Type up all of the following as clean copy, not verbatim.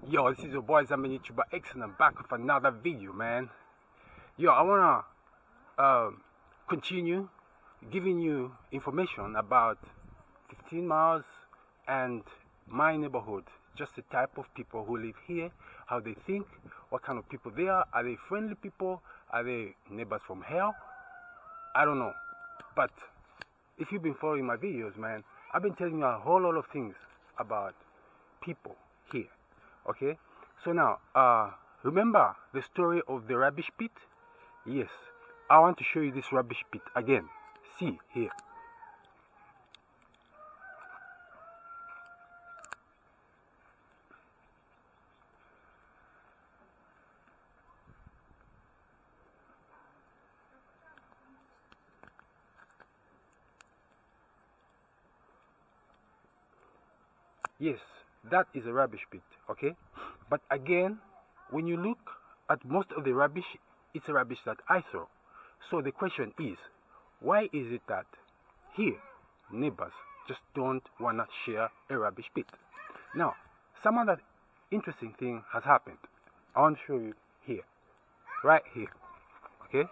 Yo, this is your boy Zambia YouTuber X and I'm back with another video, man. Yo, I wanna continue giving you information about 15 miles and my neighborhood. Just the type of people who live here, how they think, what kind of people they are. Are they friendly people? Are they neighbors from hell? I don't know. But if you've been following my videos, man, I've been telling you a whole lot of things about people here. Okay, so now remember the story of the rubbish pit? Yes, I want to show you this rubbish pit again. See here. Yes, that is a rubbish pit, okay? But again, when you look at most of the rubbish, it's a rubbish that I throw. So the question is, why is it that here, neighbors just don't want to share a rubbish pit? Now, some other interesting thing has happened. I want to show you here, right here, okay?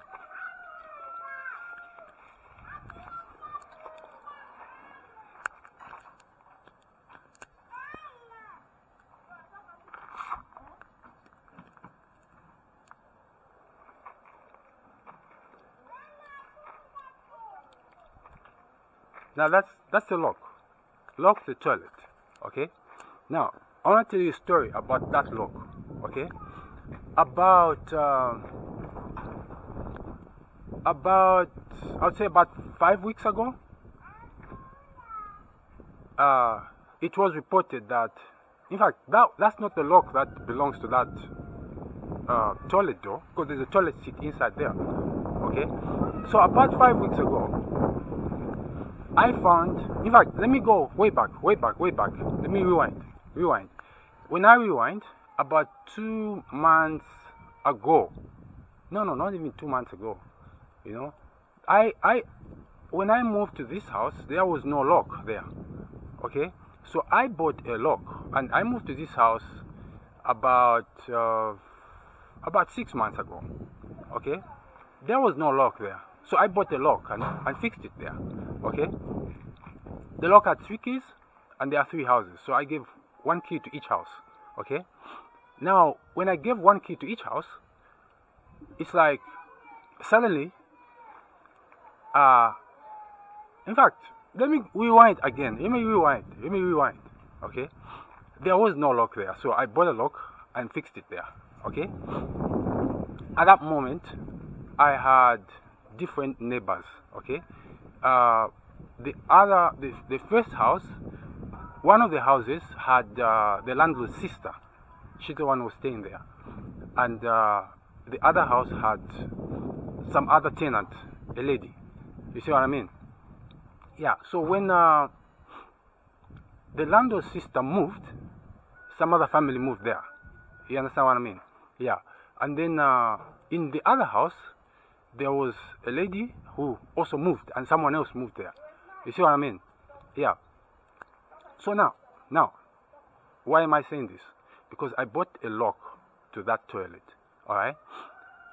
Now that's the lock. Lock the toilet. Okay. Now I want to tell you a story about that lock. Okay. About I'd say about 5 weeks ago. It was reported that, in fact, that's not the lock that belongs to that toilet door, because there's a toilet seat inside there. Okay. So about 5 weeks ago, I found, in fact, let me go way back. Let me rewind. When I rewind, about 2 months ago, no, not even 2 months ago, you know, when I moved to this house, there was no lock there, okay? So I bought a lock, and I moved to this house about 6 months ago, okay? There was no lock there. So I bought a lock and fixed it there. Okay. The lock had 3 keys and there are 3 houses. So I gave 1 key to each house. Okay. Now when I gave 1 key to each house, it's like suddenly in fact, let me rewind again. Let me rewind. Okay. There was no lock there. So I bought a lock and fixed it there. Okay. At that moment I had different neighbors. Okay. The first house, one of the houses had the landlord's sister. She's the one who was staying there, and the other house had some other tenant, a lady. You see what I mean? Yeah. So when the landlord's sister moved, some other family moved there. You understand what I mean? Yeah. And then in the other house, there was a lady who also moved and someone else moved there. You see what I mean? Yeah. So now, why am I saying this? Because I bought a lock to that toilet. Alright?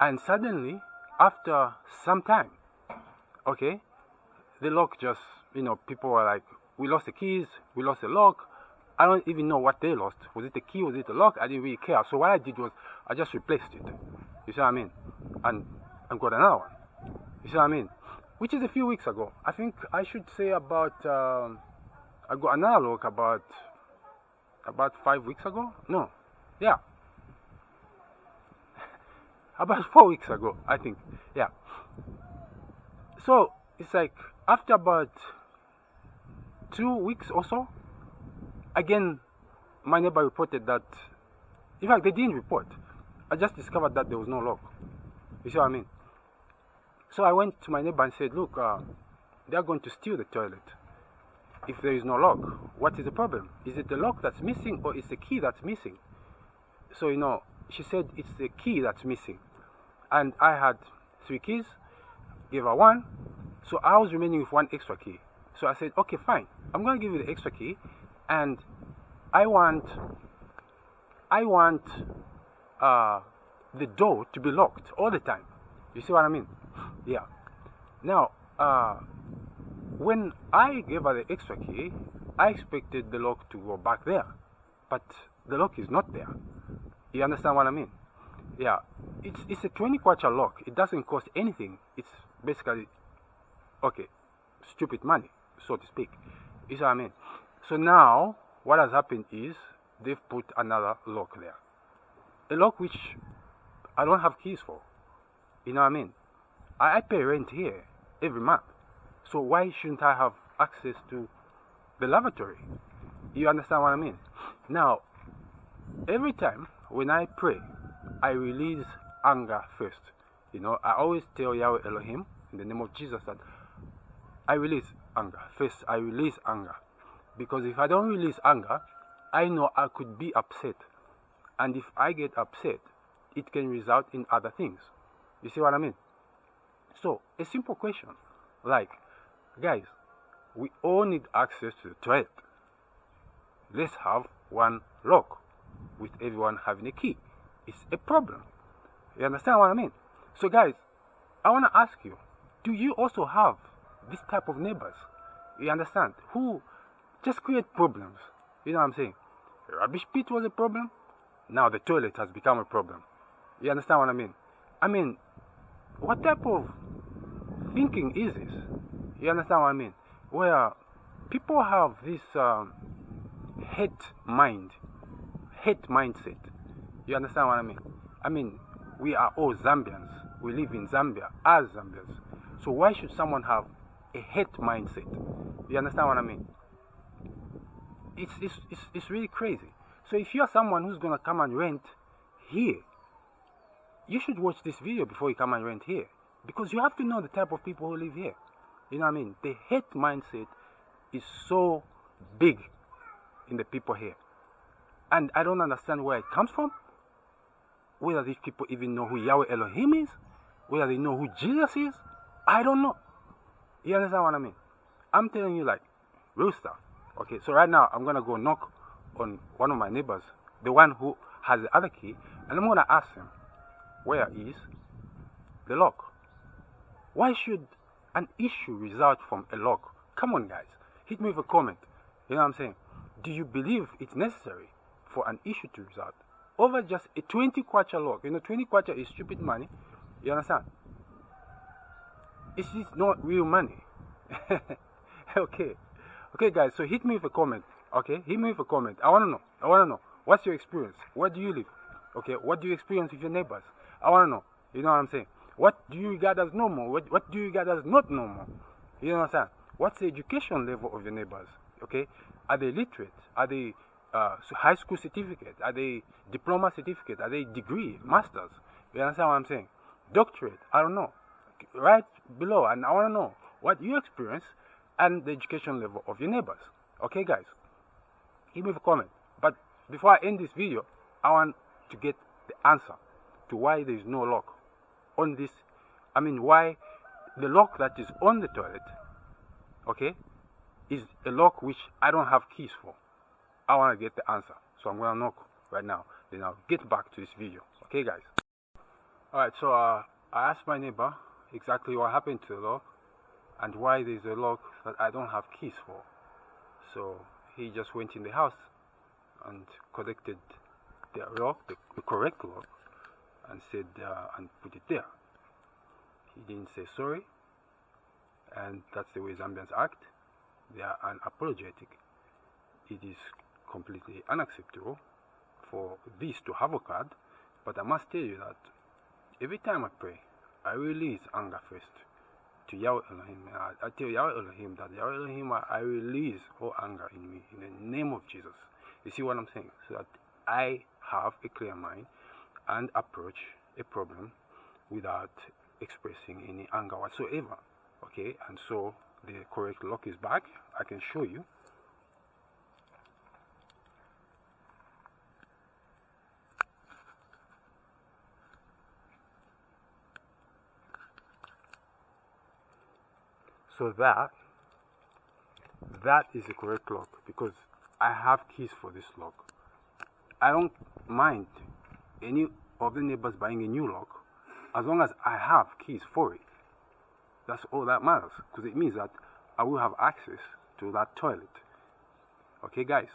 And suddenly, after some time, okay, the lock just, people were like, we lost the keys, we lost the lock. I don't even know what they lost. Was it the key? Was it the lock? I didn't really care. So what I did was, I just replaced it. You see what I mean? And got another one. You see what I mean? Which is a few weeks ago. I think I should say about I got another lock about 5 weeks ago. No, yeah, about 4 weeks ago, I think. Yeah. So it's like after about 2 weeks or so, again, my neighbor reported that. In fact, they didn't report. I just discovered that there was no lock. You see what I mean? So I went to my neighbor and said, look, they are going to steal the toilet. If there is no lock, what is the problem? Is it the lock that's missing or is the key that's missing? So, she said it's the key that's missing. And I had 3 keys, gave her 1. So I was remaining with 1 extra key. So I said, okay, fine. I'm going to give you the extra key. And I want I want the door to be locked all the time. You see what I mean? Yeah. Now, when I gave her the extra key, I expected the lock to go back there, but the lock is not there. You understand what I mean? Yeah. It's a 20 kwacha lock. It doesn't cost anything. It's basically, okay, stupid money, so to speak. You see what I mean? So now, what has happened is they've put another lock there. A lock which I don't have keys for. You know what I mean? I pay rent here every month. So why shouldn't I have access to the lavatory? You understand what I mean? Now, every time when I pray, I release anger first. You know, I always tell Yahweh Elohim in the name of Jesus that I release anger. First, I release anger. Because if I don't release anger, I know I could be upset. And if I get upset, it can result in other things. You see what I mean? So, a simple question. Like, guys, we all need access to the toilet. Let's have one lock with everyone having a key. It's a problem. You understand what I mean? So, guys, I want to ask you, do you also have this type of neighbors? You understand? Who just create problems. You know what I'm saying? The rubbish pit was a problem. Now the toilet has become a problem. You understand what I mean? I mean, what type of thinking is this? You understand what I mean? Where people have this hate mindset. You understand what I mean? I mean, we are all Zambians. We live in Zambia as Zambians. So why should someone have a hate mindset? You understand what I mean? It's really crazy. So if you're someone who's gonna come and rent here, you should watch this video before you come and rent here, because you have to know the type of people who live here. You know what I mean? The hate mindset is so big in the people here, and I don't understand where it comes from. Whether these people even know who Yahweh Elohim is, whether they know who Jesus is, I don't know. You understand what I mean? I'm telling you, like, real stuff. Okay, so right now I'm gonna go knock on one of my neighbors, the one who has the other key, and I'm gonna ask him, where is the lock? Why should an issue result from a lock? Come on, guys, hit me with a comment. You know what I'm saying? Do you believe it's necessary for an issue to result over just a 20 kwacha lock? You know, 20 kwacha is stupid money. You understand? It's not real money. Okay. Okay, guys, so hit me with a comment. Okay, hit me with a comment. I want to know. What's your experience? Where do you live? Okay, what do you experience with your neighbors? I want to know. You know what I'm saying? What do you regard as normal? What do you regard as not normal? You know what I'm saying? What's the education level of your neighbors? Okay, are they literate? Are they high school certificate? Are they diploma certificate? Are they degree, masters? You understand what I'm saying? Doctorate? I don't know. Right below, and I want to know what you experience and the education level of your neighbors. Okay, guys, give me a comment. But before I end this video, I want to get the answer to why there is no lock on this. I mean, why the lock that is on the toilet, okay, is a lock which I don't have keys for. I want to get the answer, so I'm gonna knock right now. Then I'll get back to this video. Okay, guys. All right. So I asked my neighbor exactly what happened to the lock and why there's a lock that I don't have keys for. So he just went in the house and collected the lock, the correct lock, and said and put it there. He didn't say sorry, and that's the way Zambians act. They are unapologetic. It is completely unacceptable for this to have occurred, but I must tell you that every time I pray, I release anger first to Yahweh Elohim. I tell Yahweh Elohim that Yahweh Elohim, I release all anger in me in the name of Jesus. You see what I'm saying? So that I have a clear mind and approach a problem without expressing any anger whatsoever. Okay, and so the correct lock is back. I can show you. So that is the correct lock, because I have keys for this lock. I don't mind any of the neighbors buying a new lock as long as I have keys for it. That's all that matters, because it means that I will have access to that toilet. Okay, guys?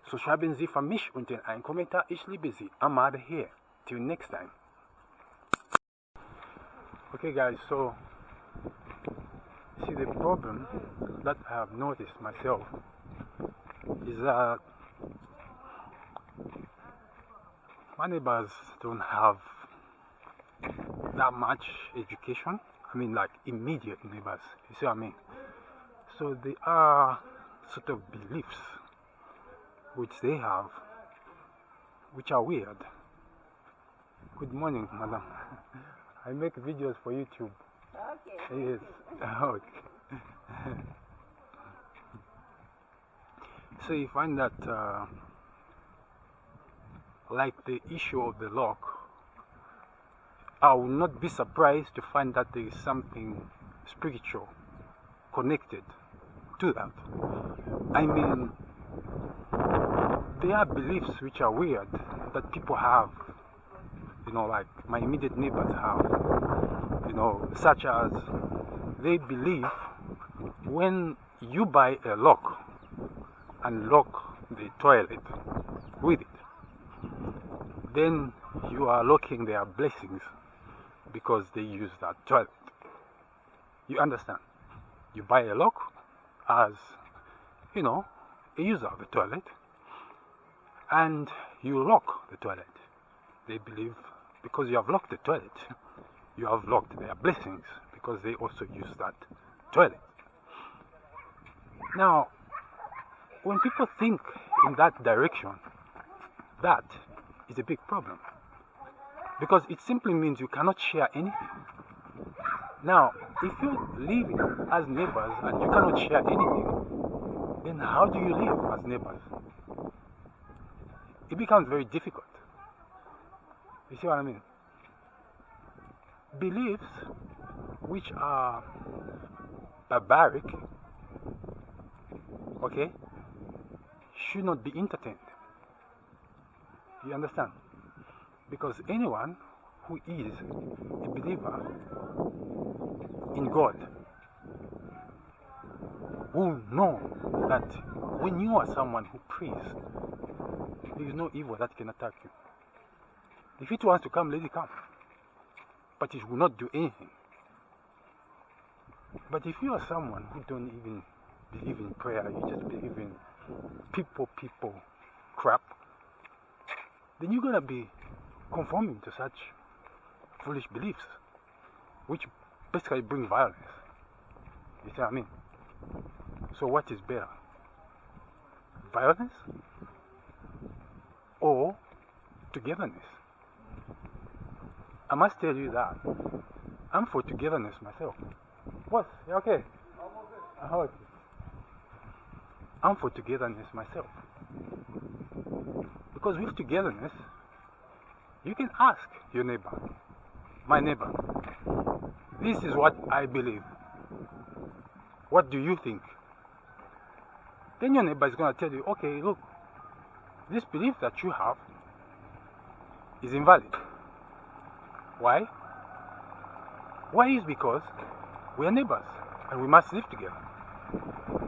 So schreiben Sie für mich unten einen Kommentar. Ich liebe Sie. I'm out of here. Till next time. Okay, guys, so see, the problem that I have noticed myself is that my neighbors don't have that much education. I mean, like immediate neighbors. You see what I mean? So there are sort of beliefs which they have, which are weird. Good morning, madam. I make videos for YouTube. Okay. Yes. Okay. So you find that, like the issue of the lock, I will not be surprised to find that there is something spiritual connected to that. I mean, there are beliefs which are weird that people have, you know, like my immediate neighbors have, you know, such as they believe when you buy a lock and lock the toilet with it, then you are locking their blessings because they use that toilet. You understand? You buy a lock as, you know, a user of the toilet, and you lock the toilet. They believe because you have locked the toilet, you have locked their blessings because they also use that toilet. Now, when people think in that direction, that is a big problem, because it simply means you cannot share anything. Now, if you're living as neighbors and you cannot share anything, then how do you live as neighbors? It becomes very difficult. You see what I mean? Beliefs which are barbaric, okay, should not be entertained. You understand? Because anyone who is a believer in God will know that when you are someone who prays, there is no evil that can attack you. If it wants to come, let it come. But it will not do anything. But if you are someone who don't even believe in prayer, you just believe in people crap, then you're gonna be conforming to such foolish beliefs, which basically bring violence. You see what I mean? So what is better? Violence or togetherness? I must tell you that I'm for togetherness myself. What? You okay? Okay. I'm for togetherness myself. Because with togetherness, you can ask your neighbor, my neighbor, this is what I believe. What do you think? Then your neighbor is going to tell you, okay, look, this belief that you have is invalid. Why? Why is because we are neighbors and we must live together.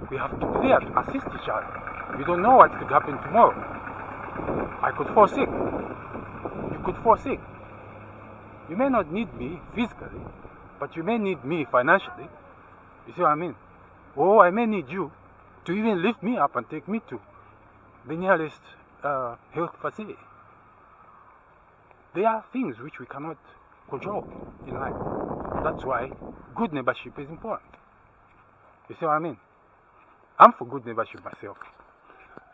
We have to be there to assist each other. We don't know what could happen tomorrow. I could fall sick. You could fall sick. You may not need me physically, but you may need me financially. You see what I mean? Or I may need you to even lift me up and take me to the nearest health facility. There are things which we cannot control in life. That's why good neighborship is important. You see what I mean? I'm for good neighborship myself.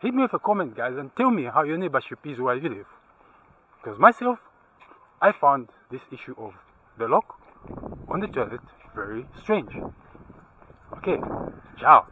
Hit me with a comment, guys, and tell me how your neighborship is where you live. Because myself, I found this issue of the lock on the toilet very strange. Okay, ciao.